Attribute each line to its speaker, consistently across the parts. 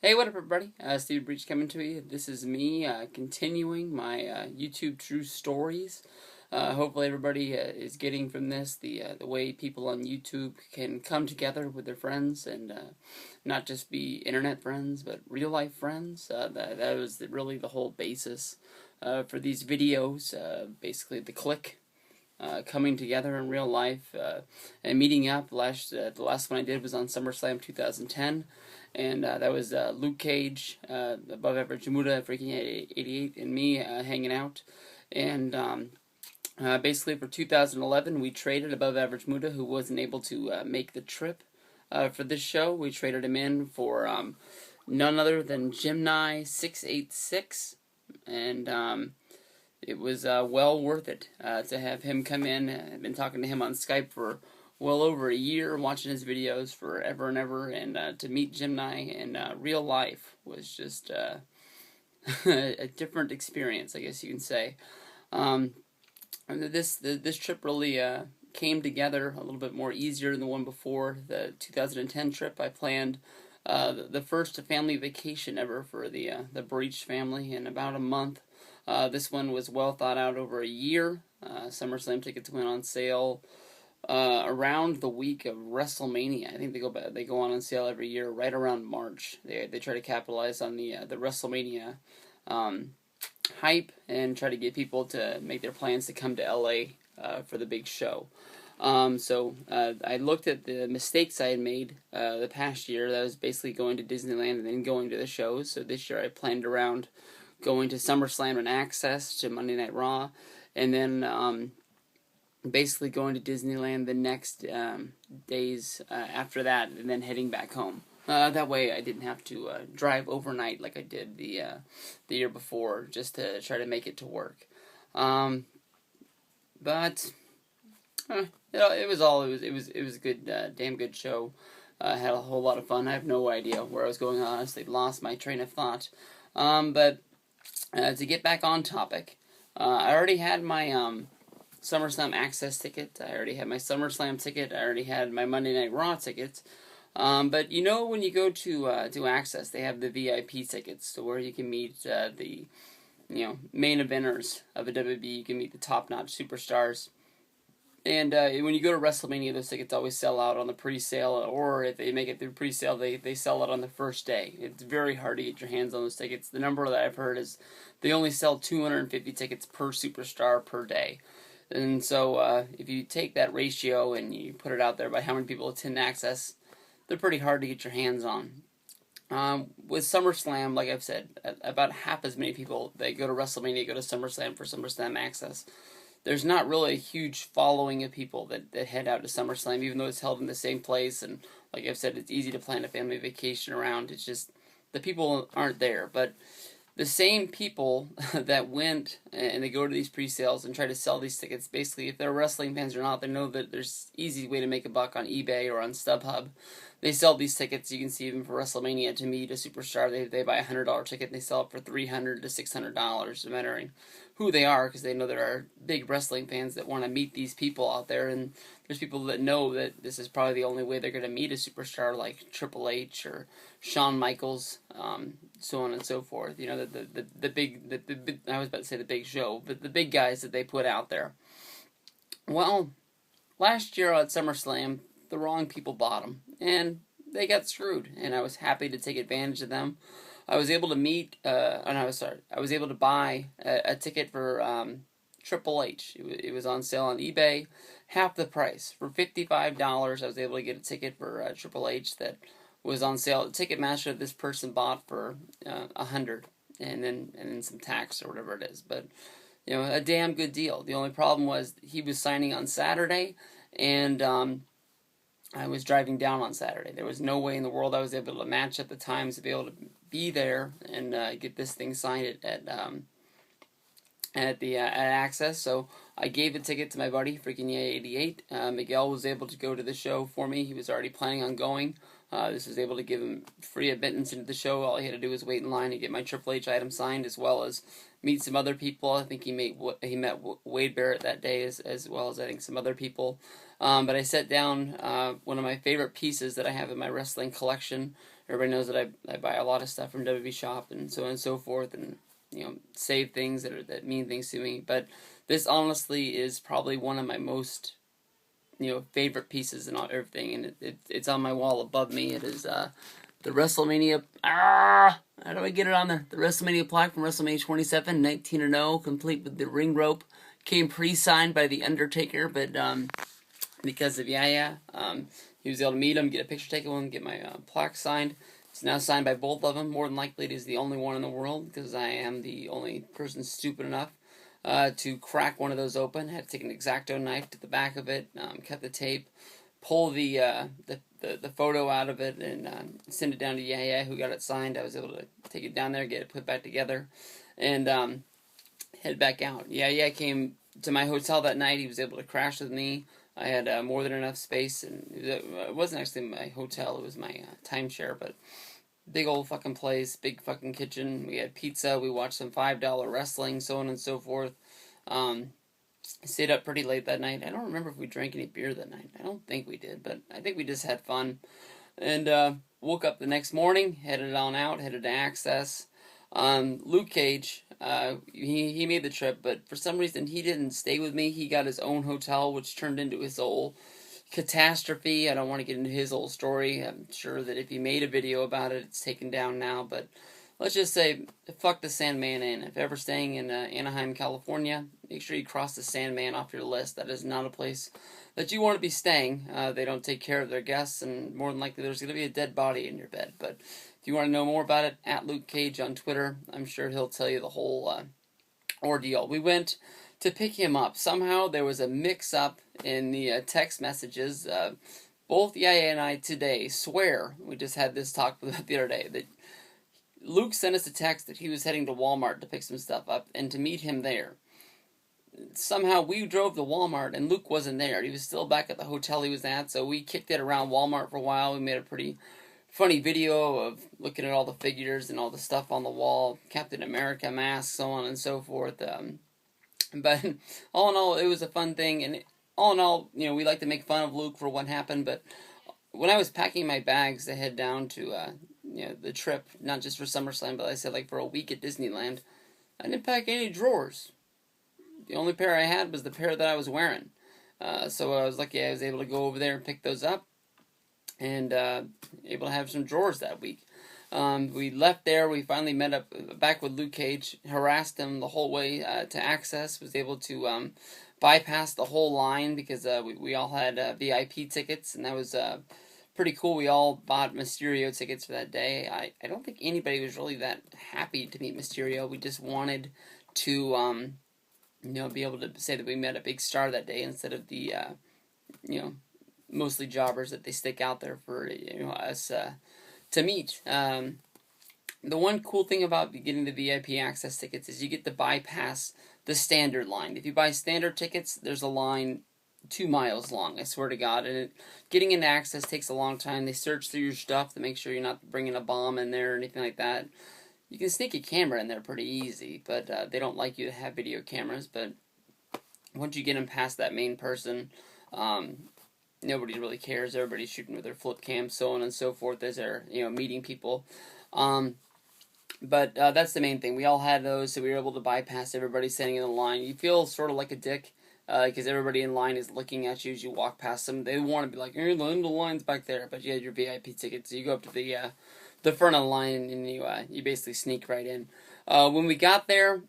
Speaker 1: Hey, what up, everybody? Steviebreech coming to you. This is me continuing my YouTube True Stories. Hopefully, everybody is getting from this the way people on YouTube can come together with their friends and not just be internet friends, but real life friends. That was really the whole basis for these videos. Basically, the click. Coming together in real life and meeting up. The last one I did was on SummerSlam 2010, and that was Luke Cage, Above Average Muda, freaking 88, and me hanging out. And basically for 2011, we traded Above Average Muda, who wasn't able to make the trip for this show. We traded him in for none other than Gemini 686, and it was well worth it to have him come in. I've been talking to him on Skype for well over a year, watching his videos forever and ever, and to meet Gemini in real life was just a different experience, I guess you can say. This trip really came together a little bit more easier than the one before. The 2010 trip, I planned the first family vacation ever for the Breech family in about a month. This one was well thought out over a year. SummerSlam tickets went on sale around the week of WrestleMania. I think they go on sale every year right around March. They try to capitalize on the WrestleMania hype and try to get people to make their plans to come to LA for the big show. So I looked at the mistakes I had made the past year. That was basically going to Disneyland and then going to the shows. So this year I planned around going to SummerSlam and Access to Monday Night Raw, and then basically going to Disneyland the next days after that, and then heading back home. That way I didn't have to drive overnight like I did the year before, just to try to make it to work. But it was a good, damn good show. I had a whole lot of fun. I have no idea where I was going. Honestly, lost my train of thought. But to get back on topic, I already had my SummerSlam Access ticket. I already had my SummerSlam ticket. I already had my Monday Night Raw ticket. But you know, when you go to Access, they have the VIP tickets, so where you can meet the main eventers of a WWE. You can meet the top-notch superstars. And when you go to WrestleMania, those tickets always sell out on the pre-sale, or if they make it through pre-sale, they sell it on the first day. It's very hard to get your hands on those tickets. The number that I've heard is they only sell 250 tickets per superstar per day. And so if you take that ratio and you put it out there by how many people attend Access, they're pretty hard to get your hands on. With SummerSlam, like I've said, about half as many people that go to WrestleMania go to SummerSlam for SummerSlam Access. There's not really a huge following of people that head out to SummerSlam, even though it's held in the same place, and like I've said, it's easy to plan a family vacation around. It's just the people aren't there. But the same people that went and they go to these pre-sales and try to sell these tickets, basically, if they're wrestling fans or not, they know that there's easy way to make a buck on eBay or on StubHub. They sell these tickets. You can see even for WrestleMania, to meet a superstar, they buy a $100 ticket and they sell it for $300 to $600, no matter who they are, because they know there are big wrestling fans that want to meet these people out there, and there's people that know that this is probably the only way they're going to meet a superstar like Triple H or Shawn Michaels, so on and so forth. You know, the big, I was about to say the big show, but the big guys that they put out there. Well, last year at SummerSlam, the wrong people bought them, and they got screwed, and I was happy to take advantage of them. I was able to meet, I was able to buy a ticket for Triple H. It was on sale on eBay, half the price. For $55, I was able to get a ticket for Triple H that was on sale. The Ticketmaster this person bought for $100, and then some tax or whatever it is. But you know, a damn good deal. The only problem was he was signing on Saturday, and I was driving down on Saturday. There was no way in the world I was able to match up the times to be able to be there and get this thing signed at Access. So I gave the ticket to my buddy, freaking 88. Miguel was able to go to the show for me. He was already planning on going. This was able to give him free admittance into the show. All he had to do was wait in line and get my Triple H item signed, as well as meet some other people. I think he met Wade Barrett that day, as well as I think some other people. But I set down one of my favorite pieces that I have in my wrestling collection Everybody knows that I buy a lot of stuff from WB Shop and so on and so forth, and save things that mean things to me. But this honestly is probably one of my most favorite pieces and everything, and it's on my wall above me. It is the WrestleMania. How do I get it on there? The WrestleMania plaque from WrestleMania 27, 19-0, complete with the ring rope. Came pre-signed by the Undertaker, but because of he was able to meet him, get a picture taken with him, get my plaque signed. It's now signed by both of them. More than likely, it is the only one in the world, because I am the only person stupid enough to crack one of those open. Had to take an X-Acto knife to the back of it, cut the tape, pull the photo out of it, and send it down to Yaya, who got it signed. I was able to take it down there, get it put back together, and head back out. Yaya came to my hotel that night. He was able to crash with me. I had more than enough space, and it wasn't actually my hotel, it was my timeshare, but big old fucking place, big fucking kitchen. We had pizza, we watched some $5 wrestling, so on and so forth. Stayed up pretty late that night. I don't remember if we drank any beer that night. I don't think we did, but I think we just had fun. And woke up the next morning, headed on out, headed to Access. Luke Cage, he made the trip, but for some reason he didn't stay with me. He got his own hotel, which turned into his whole catastrophe. I don't want to get into his whole story. I'm sure that if he made a video about it, it's taken down now, but let's just say, fuck the Sandman Inn. If ever staying in Anaheim, California, make sure you cross the Sandman off your list. That is not a place that you want to be staying. They don't take care of their guests, and more than likely there's going to be a dead body in your bed. But if you want to know more about it, at Luke Cage on Twitter. I'm sure he'll tell you the whole ordeal. We went to pick him up. Somehow there was a mix-up in the text messages. Both Yaya and I today swear, we just had this talk the other day, that Luke sent us a text that he was heading to Walmart to pick some stuff up and to meet him there. Somehow we drove to Walmart and Luke wasn't there. He was still back at the hotel he was at, so we kicked it around Walmart for a while. We made a pretty funny video of looking at all the figures and all the stuff on the wall, Captain America masks, so on and so forth. But all in all, it was a fun thing, and all in all, we like to make fun of Luke for what happened, but when I was packing my bags to head down to the trip, not just for SummerSlam, but I said like for a week at Disneyland, I didn't pack any drawers. The only pair I had was the pair that I was wearing. So I was lucky I was able to go over there and pick those up, and able to have some drawers that week. We left there. We finally met up back with Luke Cage, harassed him the whole way to Access, was able to bypass the whole line because we all had VIP tickets, and that was pretty cool. We all bought Mysterio tickets for that day. I don't think anybody was really that happy to meet Mysterio. We just wanted to be able to say that we met a big star that day instead of the mostly jobbers that they stick out there for us to meet. The one cool thing about getting the VIP access tickets is you get to bypass the standard line. If you buy standard tickets, there's a line 2 miles long, I swear to God, and getting into access takes a long time. They search through your stuff to make sure you're not bringing a bomb in there or anything like that. You can sneak a camera in there pretty easy, but they don't like you to have video cameras. But once you get them past that main person, nobody really cares. Everybody's shooting with their flip cam, so on and so forth, as they're meeting people. But that's the main thing. We all had those, so we were able to bypass everybody standing in the line. You feel sort of like a dick because everybody in line is looking at you as you walk past them. They want to be like, the line's back there, but you had your VIP ticket, so you go up to the front of the line and you basically sneak right in. When we got there,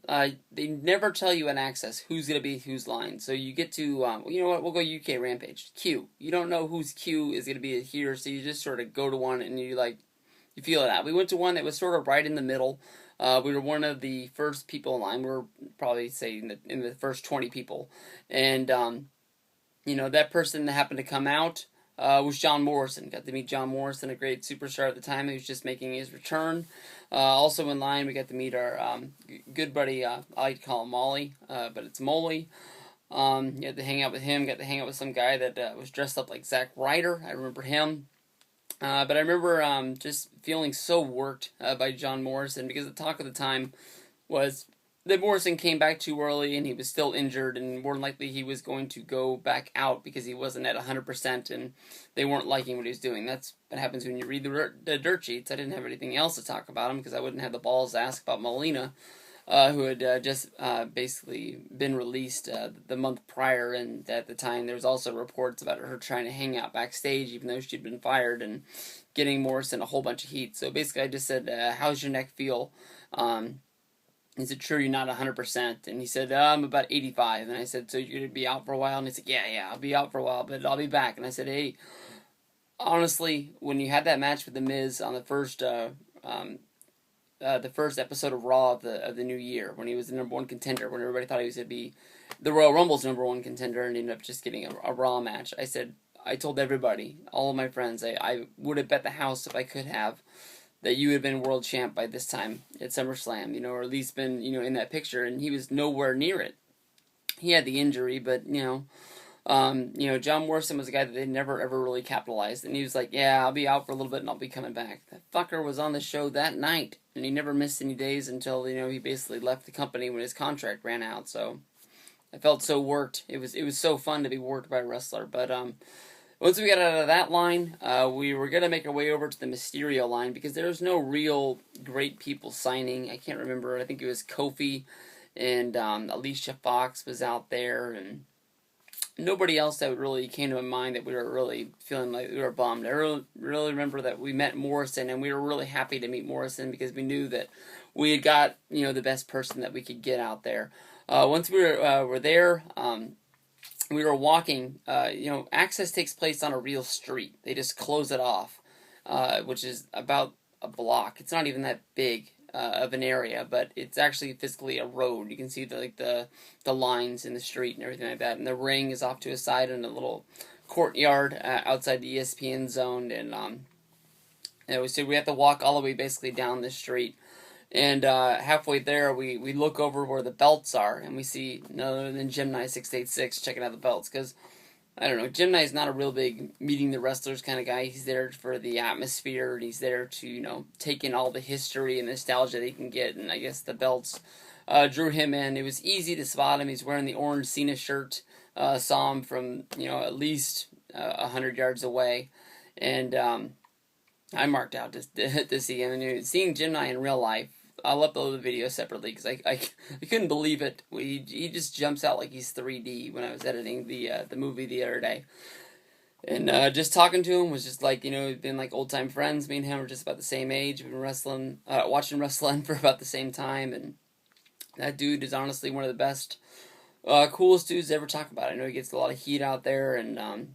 Speaker 1: they never tell you at access who's going to be whose line. So you get to, you know what, we'll go UK Rampage. Q. You don't know whose Q is going to be here, so you just sort of go to one and you feel it out. We went to one that was sort of right in the middle. We were one of the first people in line. We were probably, say, in the first 20 people. And, that person that happened to come out was John Morrison. Got to meet John Morrison, a great superstar at the time. He was just making his return. Also in line, we got to meet our good buddy, I like to call him Molly, but it's Molly. You had to hang out with him. Got to hang out with some guy that was dressed up like Zack Ryder. I remember him. But I remember just feeling so worked by John Morrison because the talk of the time was that Morrison came back too early and he was still injured, and more than likely he was going to go back out because he wasn't at 100% and they weren't liking what he was doing. That's what happens when you read the dirt sheets. I didn't have anything else to talk about him because I wouldn't have the balls to ask about Melina, who had just basically been released the month prior, and at the time there was also reports about her trying to hang out backstage even though she'd been fired and getting Morrison a whole bunch of heat. So basically I just said, how's your neck feel? Is it true you're not 100%? And he said, I'm about 85. And I said, so you're going to be out for a while? And he said, yeah, I'll be out for a while, but I'll be back. And I said, hey, honestly, when you had that match with The Miz on the first episode of Raw of the new year, when he was the number one contender, when everybody thought he was going to be the Royal Rumble's number one contender and ended up just getting a Raw match, I told everybody, all of my friends, I would have bet the house if I could have, that you would have been world champ by this time at SummerSlam, or at least been, in that picture, and he was nowhere near it. He had the injury, but, John Morrison was a guy that they never ever really capitalized, and he was like, yeah, I'll be out for a little bit and I'll be coming back. That fucker was on the show that night, and he never missed any days until, he basically left the company when his contract ran out, so I felt so worked. It was so fun to be worked by a wrestler, but, once we got out of that line, we were going to make our way over to the Mysterio line because there's no real great people signing. I can't remember. I think it was Kofi and Alicia Fox was out there, and nobody else that really came to my mind that we were really feeling like we were bummed. I really remember that we met Morrison, and we were really happy to meet Morrison because we knew that we had got, the best person that we could get out there. Once we were there, we were walking, access takes place on a real street. They just close it off, which is about a block. It's not even that big of an area, but it's actually physically a road. You can see the lines in the street and everything like that. And the ring is off to a side in a little courtyard outside the ESPN zone. And so we have to walk all the way basically down this street. And halfway there, we look over where the belts are, and we see none other than Gemini 686 checking out the belts. Because, I don't know, Gemini is not a real big meeting the wrestlers kind of guy. He's there for the atmosphere, and he's there to, take in all the history and nostalgia that he can get. And I guess the belts drew him in. It was easy to spot him. He's wearing the orange Cena shirt. Saw him from, at least 100 yards away. And I marked out to see him. And seeing Gemini in real life, I'll upload the video separately because I couldn't believe it. He just jumps out like he's 3D when I was editing the movie the other day. And just talking to him was just like, we've been like old time friends. Me and him are just about the same age. We've been watching wrestling for about the same time. And that dude is honestly one of the best, coolest dudes to ever talk about. I know he gets a lot of heat out there, and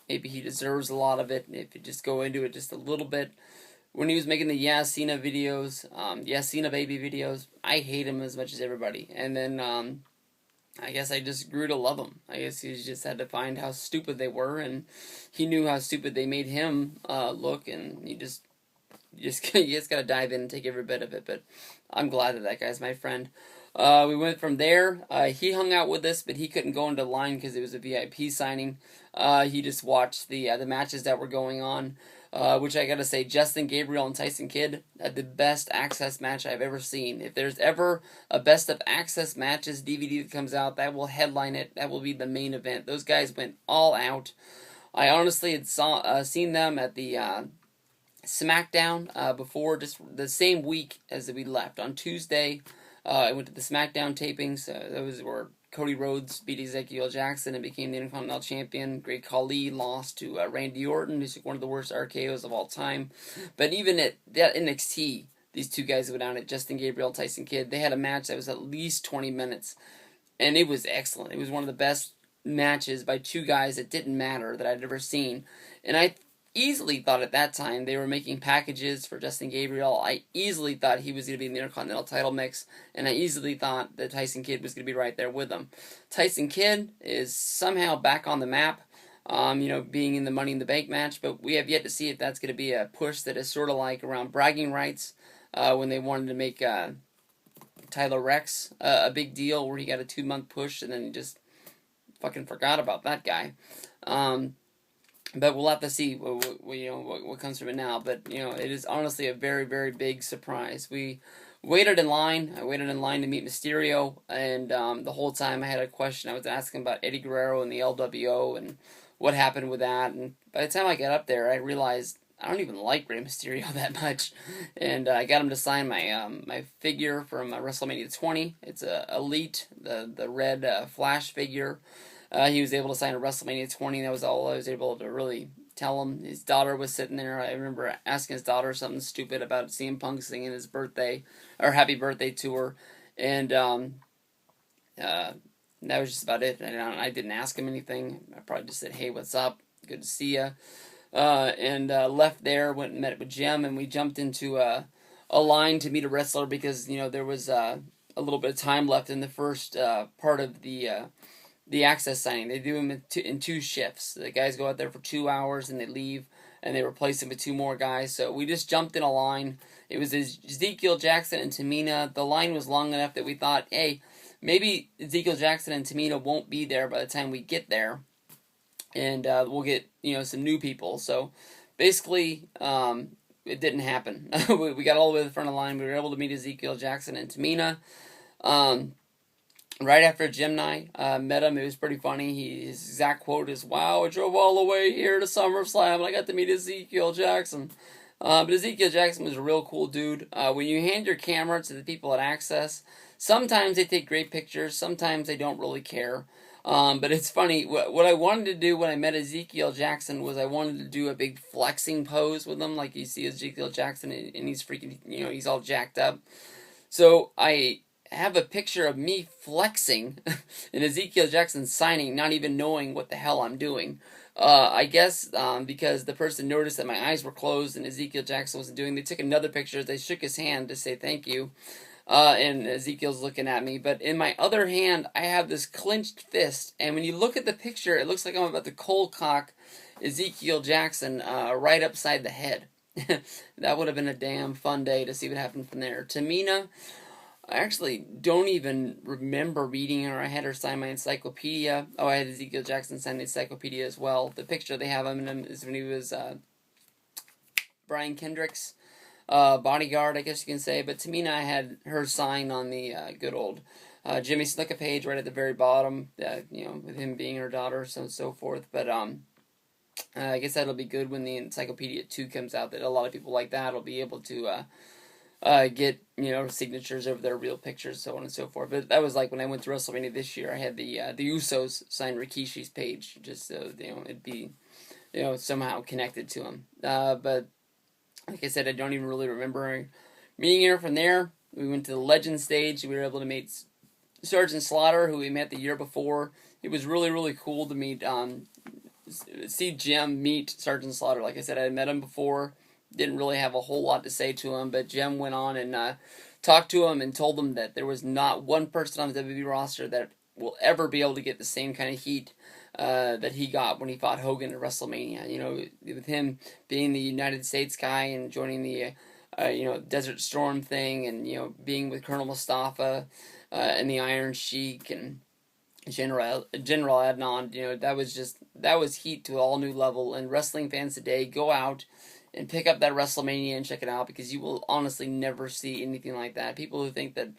Speaker 1: maybe he deserves a lot of it. If you just go into it just a little bit. When he was making the Cena videos, Cena baby videos, I hate him as much as everybody. And then, I guess I just grew to love him. I guess he just had to find how stupid they were, and he knew how stupid they made him look, and you just gotta dive in and take every bit of it. But I'm glad that guy's my friend. We went from there. He hung out with us, but he couldn't go into line because it was a VIP signing. He just watched the matches that were going on. Which I gotta say, Justin Gabriel and Tyson Kidd had the best Access match I've ever seen. If there's ever a best of Access matches DVD that comes out, that will headline it. That will be the main event. Those guys went all out. I honestly had seen them at the SmackDown before, just the same week as we left. On Tuesday, I went to the SmackDown tapings. Those were Cody Rhodes beat Ezekiel Jackson and became the Intercontinental Champion. Great Khali lost to Randy Orton, who's one of the worst RKOs of all time. But even at that NXT, these two guys went down at Justin Gabriel and Tyson Kidd. They had a match that was at least 20 minutes, and it was excellent. It was one of the best matches by two guys that didn't matter that I'd ever seen. And I easily thought at that time they were making packages for Justin Gabriel. I easily thought he was going to be in the Intercontinental title mix, and I easily thought that Tyson Kidd was going to be right there with them. Tyson Kidd is somehow back on the map, being in the Money in the Bank match, but we have yet to see if that's going to be a push that is sort of like around bragging rights when they wanted to make Tyler Rex a big deal where he got a 2-month push and then he just fucking forgot about that guy. But we'll have to see what comes from it now. But it is honestly a very, very big surprise. We waited in line. I waited in line to meet Mysterio, and the whole time I had a question. I was asking about Eddie Guerrero and the LWO and what happened with that. And by the time I got up there, I realized I don't even like Rey Mysterio that much. And I got him to sign my figure from WrestleMania 20. It's a Elite, the red Flash figure. He was able to sign a WrestleMania 20. That was all I was able to really tell him. His daughter was sitting there. I remember asking his daughter something stupid about CM Punk singing his birthday or happy birthday to her, and that was just about it. I didn't ask him anything. I probably just said, "Hey, what's up? Good to see ya." And left there. Went and met with Jim, and we jumped into a line to meet a wrestler because there was a little bit of time left in the first part of the access signing. They do them in two shifts. The guys go out there for 2 hours and they leave, and they replace them with two more guys. So we just jumped in a line. It was Ezekiel Jackson and Tamina. The line was long enough that we thought, hey, maybe Ezekiel Jackson and Tamina won't be there by the time we get there, and we'll get some new people. So basically, it didn't happen. We got all the way to the front of the line. We were able to meet Ezekiel Jackson and Tamina. Right after Gemini, met him. It was pretty funny. His exact quote is, "Wow, I drove all the way here to SummerSlam and I got to meet Ezekiel Jackson." But Ezekiel Jackson was a real cool dude. When you hand your camera to the people at Access, sometimes they take great pictures, sometimes they don't really care. But it's funny, what I wanted to do when I met Ezekiel Jackson was I wanted to do a big flexing pose with him, like you see Ezekiel Jackson and he's freaking, he's all jacked up. So I have a picture of me flexing and Ezekiel Jackson signing, not even knowing what the hell I'm doing. I guess because the person noticed that my eyes were closed and Ezekiel Jackson wasn't doing, they took another picture. They shook his hand to say thank you. And Ezekiel's looking at me. But in my other hand, I have this clenched fist. And when you look at the picture, it looks like I'm about to cold cock Ezekiel Jackson right upside the head. That would have been a damn fun day to see what happened from there. Tamina, I actually don't even remember reading her. I had her sign my encyclopedia. Oh, I had Ezekiel Jackson sign the encyclopedia as well. The picture they have of him is when he was Brian Kendrick's bodyguard, I guess you can say. But Tamina, I had her sign on the good old Jimmy Snuka page right at the very bottom, with him being her daughter, so on and so forth. But I guess that'll be good when the Encyclopedia 2 comes out, that a lot of people like that will be able to get signatures over their real pictures, so on and so forth. But that was like when I went to WrestleMania this year. I had the Usos sign Rikishi's page, just so it'd be somehow connected to him. But like I said, I don't even really remember meeting her. From there, we went to the Legend stage. We were able to meet Sergeant Slaughter, who we met the year before. It was really, really cool to meet, see Jim meet Sergeant Slaughter. Like I said, I had met him before. Didn't really have a whole lot to say to him, but Jim went on and talked to him and told him that there was not one person on the WWE roster that will ever be able to get the same kind of heat that he got when he fought Hogan at WrestleMania. With him being the United States guy and joining the Desert Storm thing, and being with Colonel Mustafa and the Iron Sheik and General Adnan, that was heat to an all new level. And wrestling fans today, go out and pick up that WrestleMania and check it out, because you will honestly never see anything like that. People who think that,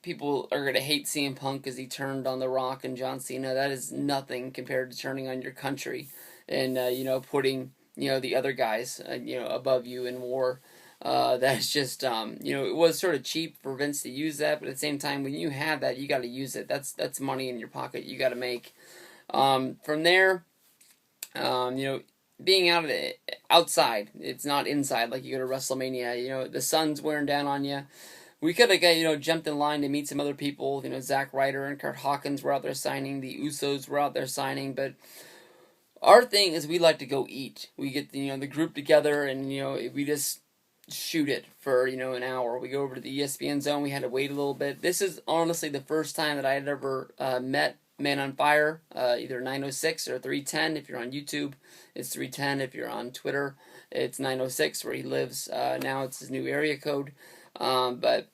Speaker 1: people are going to hate CM Punk because he turned on The Rock and John Cena, that is nothing compared to turning on your country and, putting, the other guys, above you in war. That's just, it was sort of cheap for Vince to use that, but at the same time, when you have that, you got to use it. That's money in your pocket you got to make. From there, being outside, it's not inside like you go to WrestleMania. The sun's wearing down on you. We could have jumped in line to meet some other people. Zack Ryder and Kurt Hawkins were out there signing. The Usos were out there signing. But our thing is we like to go eat. We get the group together and we just shoot it for an hour. We go over to the ESPN zone. We had to wait a little bit. This is honestly the first time that I had ever met Man on Fire, either 906 or 310 if you're on YouTube. It's 310 if you're on Twitter. It's 906 where he lives. Now it's his new area code. But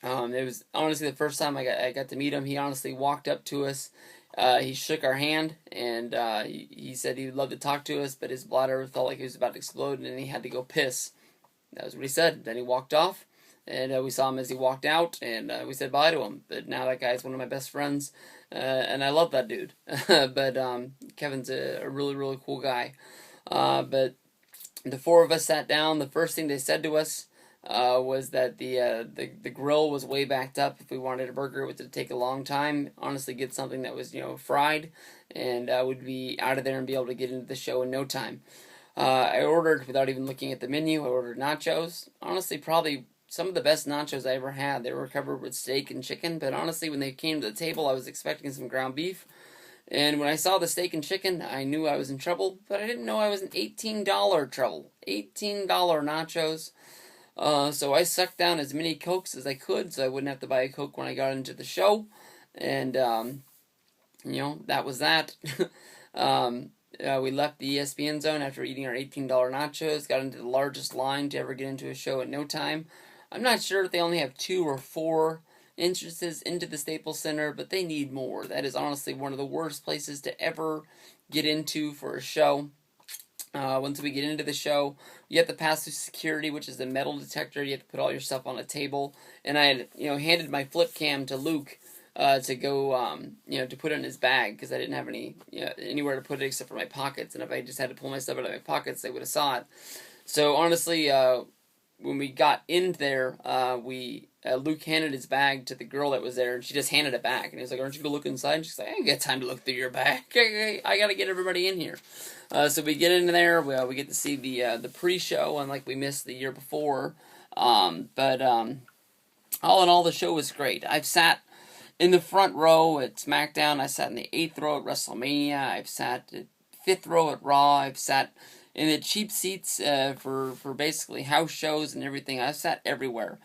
Speaker 1: it was honestly the first time I got to meet him. He honestly walked up to us. He shook our hand, and he said he would love to talk to us, but his bladder felt like he was about to explode, and he had to go piss. That was what he said. Then he walked off, and we saw him as he walked out, and we said bye to him. But now that guy's one of my best friends, and I love that dude. But Kevin's a really, really cool guy. But the four of us sat down. The first thing they said to us was that the grill was way backed up. If we wanted a burger, it would take a long time. Honestly, get something that was fried, and would be out of there and be able to get into the show in no time. I ordered, without even looking at the menu, I ordered nachos. Honestly, probably some of the best nachos I ever had. They were covered with steak and chicken, but honestly, when they came to the table, I was expecting some ground beef. And when I saw the steak and chicken, I knew I was in trouble, but I didn't know I was in $18 trouble. $18 nachos. So I sucked down as many Cokes as I could, so I wouldn't have to buy a Coke when I got into the show. And, that was that. We left the ESPN zone after eating our $18 nachos, got into the largest line to ever get into a show in no time. I'm not sure if they only have 2 or 4 entrances into the Staples Center, but they need more. That is honestly one of the worst places to ever get into for a show. Once we get into the show, you have to pass through security, which is the metal detector. You have to put all your stuff on a table. And I had, handed my flip cam to Luke to go, to put in his bag, because I didn't have anywhere to put it except for my pockets. And if I just had to pull my stuff out of my pockets, they would have saw it. So honestly, when we got in there, Luke handed his bag to the girl that was there, and she just handed it back. And he was like, "Aren't you going to look inside?" And she's like, "I ain't got time to look through your bag. I got to get everybody in here." So we get into there. We get to see the pre-show, unlike we missed the year before. But all in all, the show was great. I've sat in the front row at SmackDown. I sat in the 8th row at WrestleMania. I've sat at 5th row at Raw. I've sat in the cheap seats for basically house shows and everything. I've sat everywhere.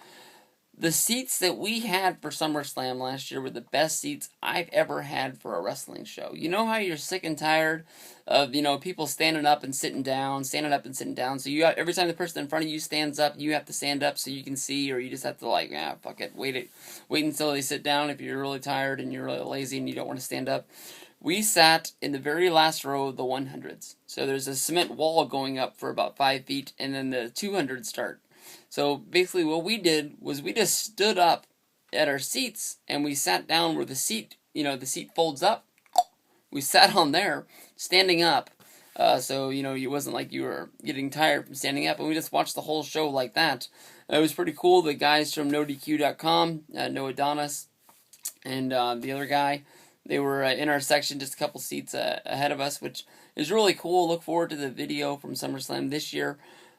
Speaker 1: The seats that we had for SummerSlam last year were the best seats I've ever had for a wrestling show. You know how you're sick and tired of, people standing up and sitting down, So every time the person in front of you stands up, you have to stand up so you can see, or you just have to fuck it, wait until they sit down if you're really tired and you're really lazy and you don't want to stand up. We sat in the very last row of the 100s. So there's a cement wall going up for about 5 feet, and then the 200s start. So basically what we did was we just stood up at our seats, and we sat down where the seat folds up. We sat on there, standing up. So it wasn't like you were getting tired from standing up, and we just watched the whole show like that. It was pretty cool. The guys from NoDQ.com, Noah Donis, and the other guy, they were in our section just a couple seats ahead of us, which is really cool. Look forward to the video from SummerSlam this year.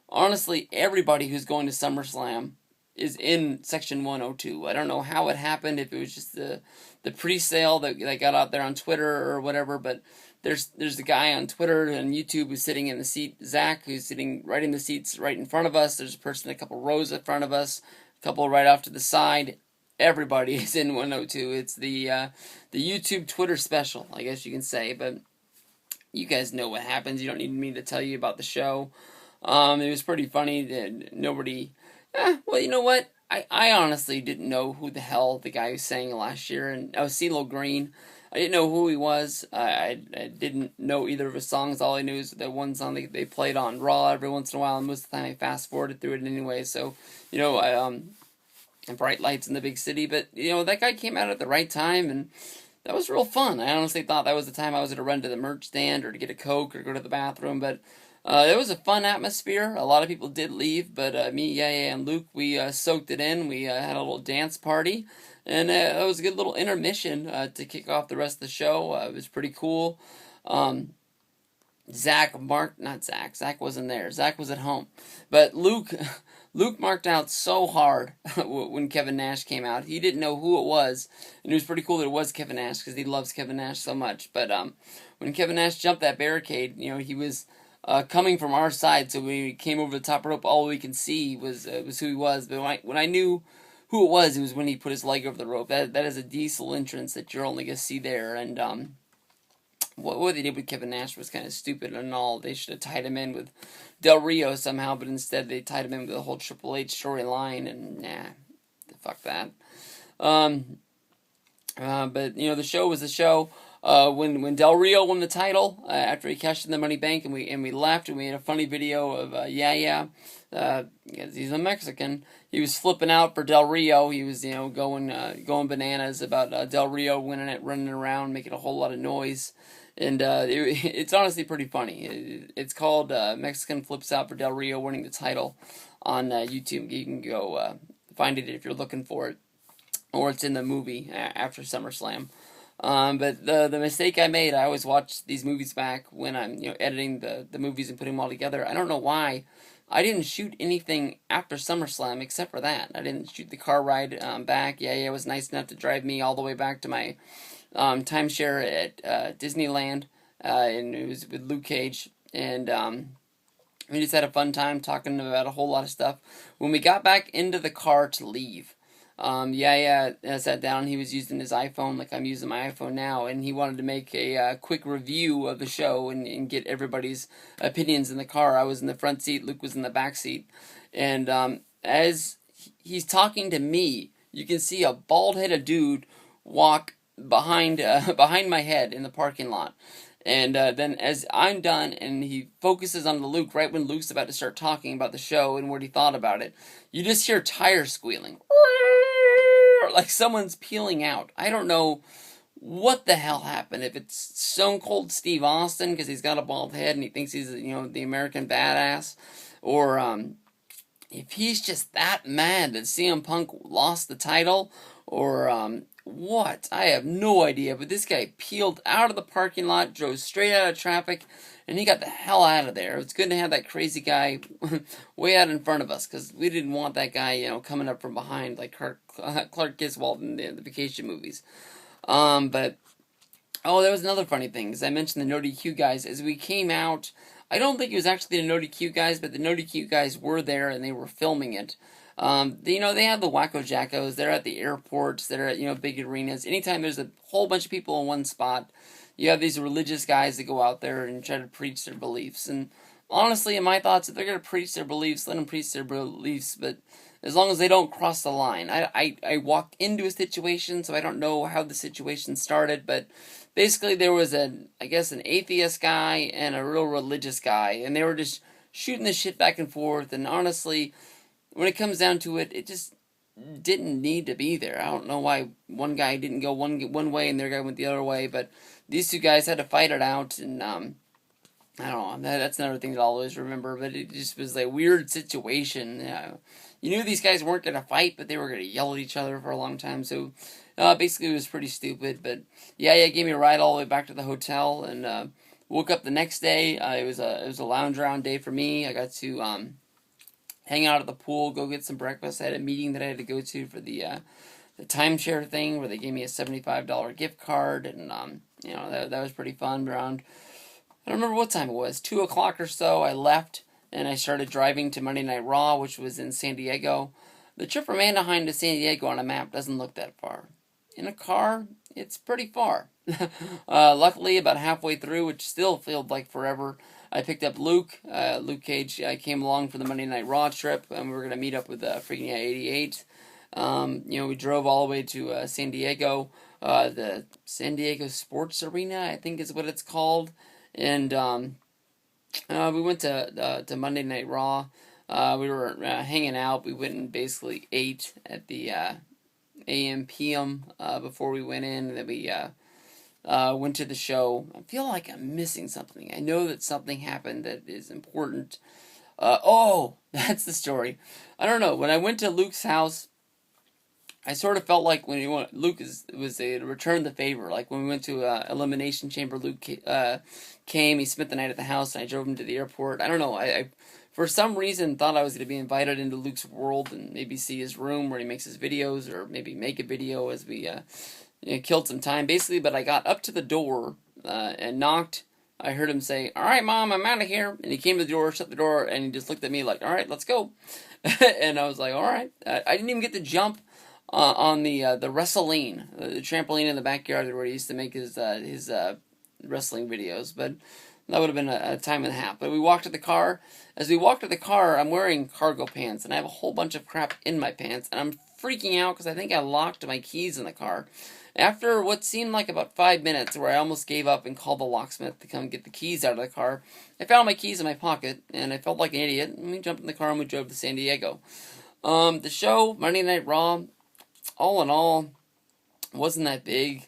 Speaker 1: Honestly, everybody who's going to SummerSlam is in Section 102. I don't know how it happened, if it was just the pre-sale that got out there on Twitter or whatever, but there's a guy on Twitter and YouTube who's sitting in the seat, Zach, who's sitting right in the seats right in front of us. There's a person a couple rows in front of us, a couple right off to the side. Everybody is in 102. It's the YouTube Twitter special, I guess you can say, but you guys know what happens. You don't need me to tell you about the show. It was pretty funny that nobody... well, you know what? I honestly didn't know who the hell the guy who sang last year, and CeeLo Green. I didn't know who he was. I didn't know either of his songs. All I knew is that one song they played on Raw every once in a while, and most of the time I fast-forwarded through it anyway, so, Bright Lights in the Big City, but, that guy came out at the right time, and that was real fun. I honestly thought that was the time I was going to run to the merch stand, or to get a Coke, or go to the bathroom, but... it was a fun atmosphere. A lot of people did leave, but me, Yaya, and Luke, we soaked it in. We had a little dance party, and it was a good little intermission to kick off the rest of the show. It was pretty cool. Zach wasn't there. Zach was at home. But Luke marked out so hard when Kevin Nash came out. He didn't know who it was, and it was pretty cool that it was Kevin Nash, because he loves Kevin Nash so much. But when Kevin Nash jumped that barricade, he was... coming from our side, so when we came over the top rope, all we can see was who he was. But when I knew who it was when he put his leg over the rope. That is a diesel entrance that you're only going to see there. And what they did with Kevin Nash was kind of stupid and all. They should have tied him in with Del Rio somehow, but instead they tied him in with the whole Triple H storyline, and fuck that. But the show was the show. When Del Rio won the title after he cashed in the Money Bank, and we left, and we had a funny video of because he's a Mexican. He was flipping out for Del Rio. He was, going bananas about Del Rio winning it, running around, making a whole lot of noise. And it's honestly pretty funny. It's called Mexican Flips Out for Del Rio winning the title on YouTube. You can go find it if you're looking for it. Or it's in the movie after SummerSlam. But the mistake I made, I always watch these movies back when I'm editing the movies and putting them all together. I don't know why I didn't shoot anything after SummerSlam except for that. I didn't shoot the car ride back. Yeah, it was nice enough to drive me all the way back to my timeshare at Disneyland, and it was with Luke Cage, and we just had a fun time talking about a whole lot of stuff. When we got back into the car to leave, I sat down. He was using his iPhone like I'm using my iPhone now, and he wanted to make a quick review of the show and get everybody's opinions in the car. I was in the front seat, Luke was in the back seat, and as he's talking to me, you can see a bald-headed dude walk behind my head in the parking lot. And then as I'm done and he focuses on the Luke, right when Luke's about to start talking about the show and what he thought about it, you just hear tires squealing. Like someone's peeling out. I don't know what the hell happened. If it's Stone Cold Steve Austin because he's got a bald head and he thinks he's the American badass, or if he's just that mad that CM Punk lost the title, or what? I have no idea, but this guy peeled out of the parking lot, drove straight out of traffic, and he got the hell out of there. It's good to have that crazy guy way out in front of us, because we didn't want that guy, coming up from behind like Clark Griswold in the Vacation movies. But there was another funny thing, as I mentioned the No DQ guys, as we came out, I don't think it was actually the No DQ guys, but the No DQ guys were there and they were filming it. They have the Wacko Jackos. They're at the airports. They're at big arenas. Anytime there's a whole bunch of people in one spot, you have these religious guys that go out there and try to preach their beliefs. And honestly, in my thoughts, if they're going to preach their beliefs, let them preach their beliefs. But as long as they don't cross the line, I walked into a situation, so I don't know how the situation started. But basically, there was an atheist guy and a real religious guy, and they were just shooting the shit back and forth. And honestly, when it comes down to it, it just didn't need to be there. I don't know why one guy didn't go one way and the other guy went the other way, but these two guys had to fight it out, and I don't know, that's another thing that I'll always remember, but it just was a weird situation. You knew these guys weren't going to fight, but they were going to yell at each other for a long time, so basically it was pretty stupid, but yeah, gave me a ride all the way back to the hotel, and woke up the next day. It was a lounge around day for me. I got to hang out at the pool, go get some breakfast. I had a meeting that I had to go to for the timeshare thing where they gave me a $75 gift card, and that was pretty fun. Around, I don't remember what time it was, 2 o'clock or so, I left and I started driving to Monday Night Raw, which was in San Diego. The trip from Anaheim to San Diego on a map doesn't look that far. In a car, it's pretty far. Luckily, about halfway through, which still felt like forever, I picked up Luke. Luke Cage came along for the Monday Night Raw trip, and we were going to meet up with Freaking Out 88. We drove all the way to San Diego, the San Diego Sports Arena, I think is what it's called. And we went to Monday Night Raw. We were hanging out. We went and basically ate at the AM PM before we went in, and then we went to the show. I feel like I'm missing something. I know that something happened that is important. That's the story. I don't know. When I went to Luke's house, I sort of felt like when Luke was a return the favor. Like when we went to Elimination Chamber, Luke came. He spent the night at the house, and I drove him to the airport. I don't know. I for some reason thought I was going to be invited into Luke's world and maybe see his room where he makes his videos, or maybe make a video as we killed some time, basically. But I got up to the door and knocked. I heard him say, "All right, Mom, I'm out of here." And he came to the door, shut the door, and he just looked at me like, "All right, let's go." And I was like, "All right." I didn't even get to jump on the trampoline in the backyard where he used to make his wrestling videos. But That would have been a time and a half. But we walked to the car. As we walked to the car, I'm wearing cargo pants, and I have a whole bunch of crap in my pants, and I'm freaking out because I think I locked my keys in the car. After what seemed like about 5 minutes, where I almost gave up and called the locksmith to come get the keys out of the car, I found my keys in my pocket, and I felt like an idiot, and we jumped in the car and we drove to San Diego. The show, Monday Night Raw, all in all, wasn't that big.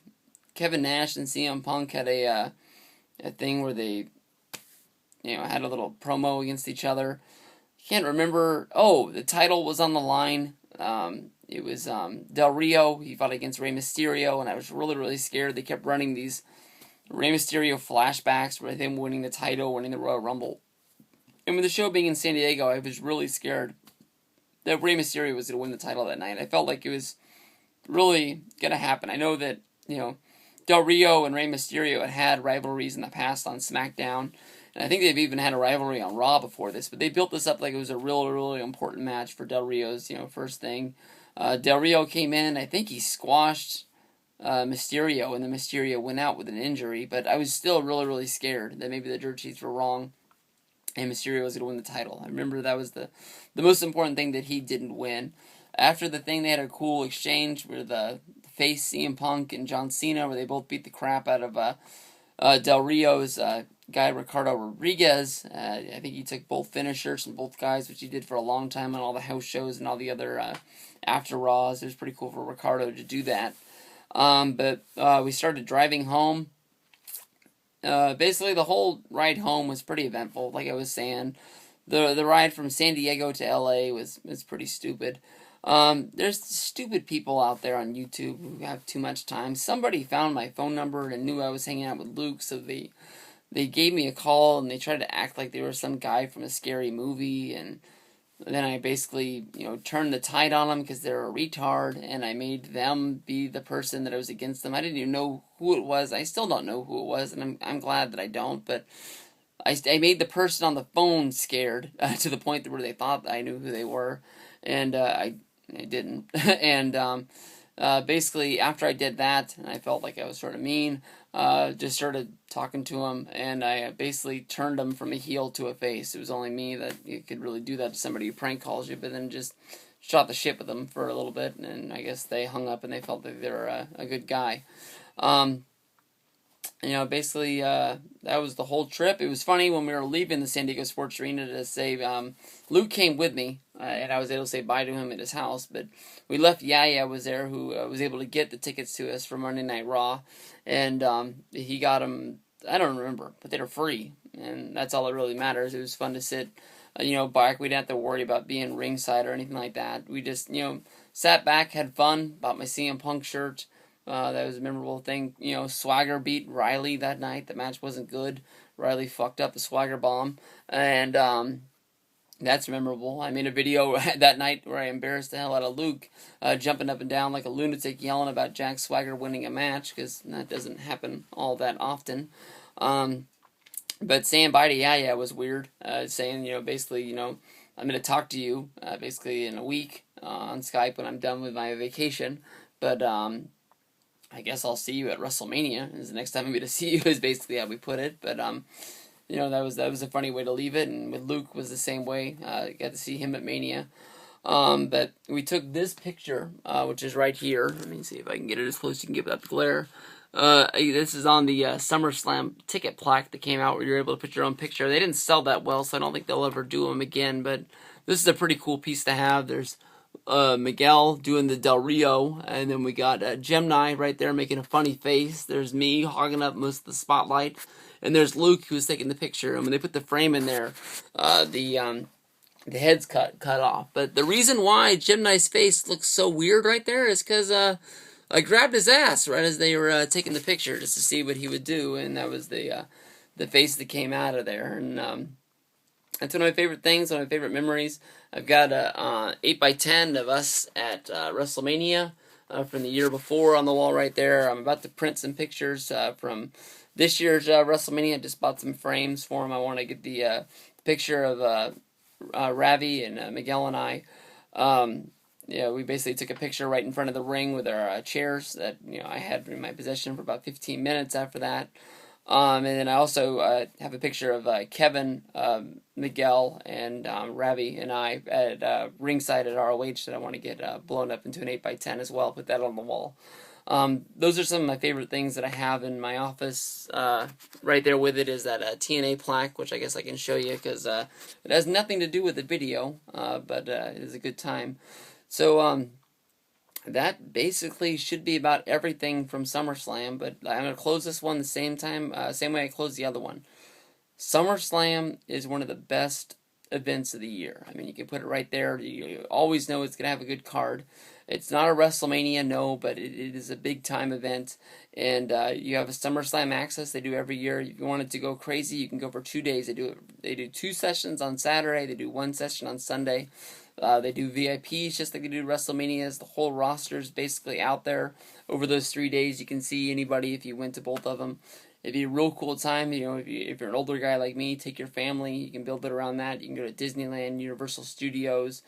Speaker 1: Kevin Nash and CM Punk had a thing where they, had a little promo against each other. Can't remember. Oh, the title was on the line. It was Del Rio. He fought against Rey Mysterio, and I was really, really scared. They kept running these Rey Mysterio flashbacks with him winning the title, winning the Royal Rumble. And with the show being in San Diego, I was really scared that Rey Mysterio was going to win the title that night. I felt like it was really going to happen. I know that, Del Rio and Rey Mysterio had rivalries in the past on SmackDown, and I think they've even had a rivalry on Raw before this, but they built this up like it was a really, really important match for Del Rio's, first thing. Del Rio came in, I think he squashed Mysterio, and then Mysterio went out with an injury, but I was still really, really scared that maybe the dirt sheets were wrong, and Mysterio was going to win the title. I remember that was the most important thing that he didn't win. After the thing, they had a cool exchange where the face CM Punk and John Cena, where they both beat the crap out of Del Rio's guy Ricardo Rodriguez. I think he took both finishers from both guys, which he did for a long time on all the house shows and all the other after Raws. It was pretty cool for Ricardo to do that. But we started driving home. Basically, the whole ride home was pretty eventful. Like I was saying, the ride from San Diego to LA was pretty stupid. There's stupid people out there on YouTube who have too much time. Somebody found my phone number and knew I was hanging out with Luke, so they gave me a call and they tried to act like they were some guy from a scary movie, and then I basically, turned the tide on them because they're a retard, and I made them be the person that I was against them. I didn't even know who it was. I still don't know who it was, and I'm glad that I don't, but I made the person on the phone scared to the point where they thought I knew who they were, and I didn't. And basically, after I did that, and I felt like I was sort of mean, just started talking to him, and I basically turned him from a heel to a face. It was only me that you could really do that to somebody who prank calls you, but then just shot the shit with them for a little bit, and I guess they hung up and they felt that they were a good guy. Basically, that was the whole trip. It was funny when we were leaving the San Diego Sports Arena to say, Luke came with me, and I was able to say bye to him at his house, but we left. Yaya was there, who was able to get the tickets to us for Monday Night Raw, and he got them, I don't remember, but they were free, and that's all that really matters. It was fun to sit, back. We didn't have to worry about being ringside or anything like that. We just, sat back, had fun, bought my CM Punk shirt. That was a memorable thing. Swagger beat Riley that night. The match wasn't good. Riley fucked up the Swagger bomb, and that's memorable. I made a video that night where I embarrassed the hell out of Luke, jumping up and down like a lunatic, yelling about Jack Swagger winning a match, because that doesn't happen all that often. But saying bye to Yaya was weird. Saying, basically, I'm going to talk to you, basically in a week on Skype when I'm done with my vacation. But I guess I'll see you at WrestleMania. Is the next time I'm going to see you, is basically how we put it. But that was a funny way to leave it, and with Luke was the same way. Got to see him at Mania. But we took this picture, which is right here. Let me see if I can get it as close as you can get without the glare. This is on the SummerSlam ticket plaque that came out where you're able to put your own picture. They didn't sell that well, so I don't think they'll ever do them again, but this is a pretty cool piece to have. There's Miguel doing the Del Rio, and then we got Gemini right there making a funny face. There's me hogging up most of the spotlight, and there's Luke who's taking the picture. And when they put the frame in there, the head's cut off. But the reason why Gemini's face looks so weird right there is because I grabbed his ass right as they were taking the picture just to see what he would do, and that was the face that came out of there. And that's one of my favorite things, one of my favorite memories. I've got a 8x10 of us at WrestleMania from the year before on the wall right there. I'm about to print some pictures from this year's WrestleMania. I just bought some frames for him. I want to get the picture of Ravi and Miguel and I. We basically took a picture right in front of the ring with our chairs that I had in my possession for about 15 minutes after that. And then I also have a picture of Kevin, Miguel, and Ravi and I at ringside at ROH that I want to get blown up into an 8x10 as well. Put that on the wall. Those are some of my favorite things that I have in my office. Right there with it is that TNA plaque, which I guess I can show you because it has nothing to do with the video, but it is a good time. So that basically should be about everything from SummerSlam, but I'm going to close this one the same way I closed the other one. SummerSlam is one of the best events of the year. I mean, you can put it right there. You always know it's going to have a good card. It's not a WrestleMania, no, but it is a big-time event. And you have a SummerSlam Access they do every year. If you wanted to go crazy, you can go for 2 days. They do 2 sessions on Saturday. They do 1 session on Sunday. They do VIPs just like they do WrestleManias. The whole roster is basically out there. Over those 3 days, you can see anybody if you went to both of them. It'd be a real cool time. You know, if you're an older guy like me, take your family. You can build it around that. You can go to Disneyland, Universal Studios.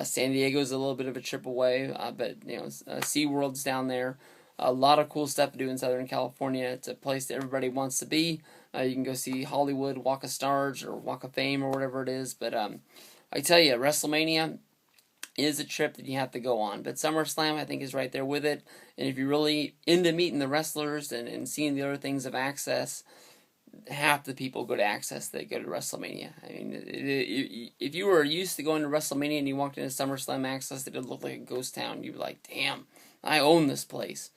Speaker 1: San Diego's a little bit of a trip away, but you know, SeaWorld's down there. A lot of cool stuff to do in Southern California. It's a place that everybody wants to be. You can go see Hollywood, Walk of Stars, or Walk of Fame, or whatever it is. But I tell you, WrestleMania is a trip that you have to go on. But SummerSlam, I think, is right there with it. And if you're really into meeting the wrestlers and seeing the other things of Access, half the people go to Access that go to WrestleMania. I mean, if you were used to going to WrestleMania and you walked into SummerSlam Access, it would look like a ghost town. You'd be like, damn, I own this place.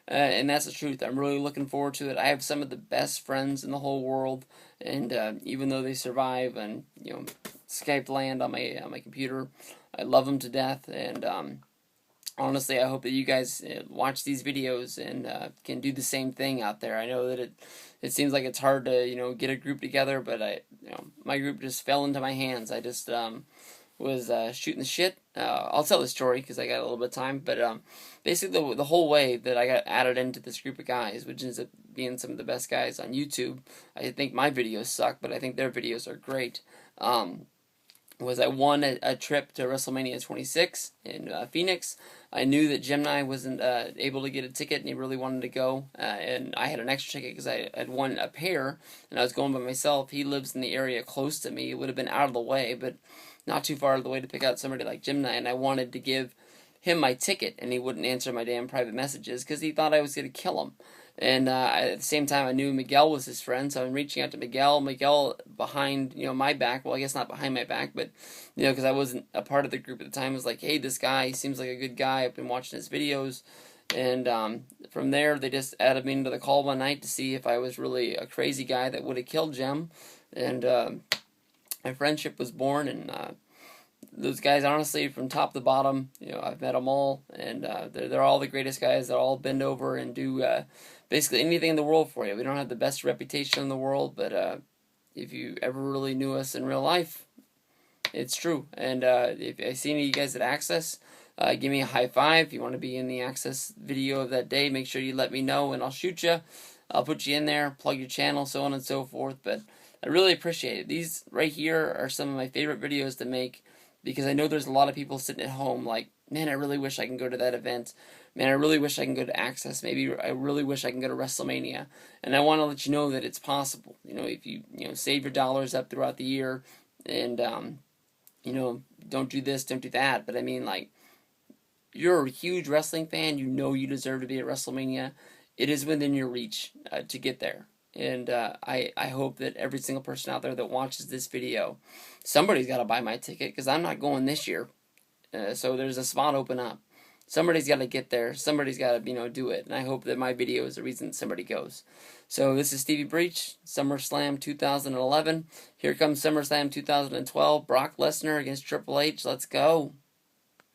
Speaker 1: And that's the truth. I'm really looking forward to it. I have some of the best friends in the whole world, and even though they survive on Skype land on my computer, I love them to death. And honestly, I hope that you guys watch these videos and can do the same thing out there. I know that it seems like it's hard to get a group together, but my group just fell into my hands. I just was shooting the shit. I'll tell the story because I got a little bit of time, but basically the whole way that I got added into this group of guys, which ends up being some of the best guys on YouTube. I think my videos suck, but I think their videos are great. Was I won a trip to WrestleMania 26 in Phoenix. I knew that Gemini wasn't able to get a ticket, and he really wanted to go. And I had an extra ticket because I had won a pair, and I was going by myself. He lives in the area close to me. It would have been out of the way, but not too far out of the way to pick out somebody like Gemini. And I wanted to give him my ticket, and he wouldn't answer my damn private messages because he thought I was going to kill him. And at the same time, I knew Miguel was his friend, so I'm reaching out to Miguel. Miguel behind, my back. Well, I guess not behind my back, but, because I wasn't a part of the group at the time, was like, hey, this guy, he seems like a good guy. I've been watching his videos. And from there, they just added me into the call one night to see if I was really a crazy guy that would have killed Gem. And my friendship was born, and those guys, honestly, from top to bottom, I've met them all, and they're all the greatest guys. They'll all bend over and do basically anything in the world for you. We don't have the best reputation in the world, but if you ever really knew us in real life, it's true. And if I see any of you guys at Access, give me a high five. If you want to be in the Access video of that day, make sure you let me know, and I'll shoot you. I'll put you in there, plug your channel, so on and so forth. But I really appreciate it. These right here are some of my favorite videos to make, because I know there's a lot of people sitting at home like, man, I really wish I can go to that event. Man, I really wish I can go to Access. Maybe I really wish I can go to WrestleMania. And I want to let you know that it's possible. If you save your dollars up throughout the year, and don't do this, don't do that. But I mean, like, you're a huge wrestling fan. You deserve to be at WrestleMania. It is within your reach to get there. And I hope that every single person out there that watches this video, somebody's got to buy my ticket, because I'm not going this year. So there's a spot open up. Somebody's got to get there. Somebody's got to, do it. And I hope that my video is the reason somebody goes. So this is Stevie Breech, SummerSlam 2011. Here comes SummerSlam 2012. Brock Lesnar against Triple H. Let's go.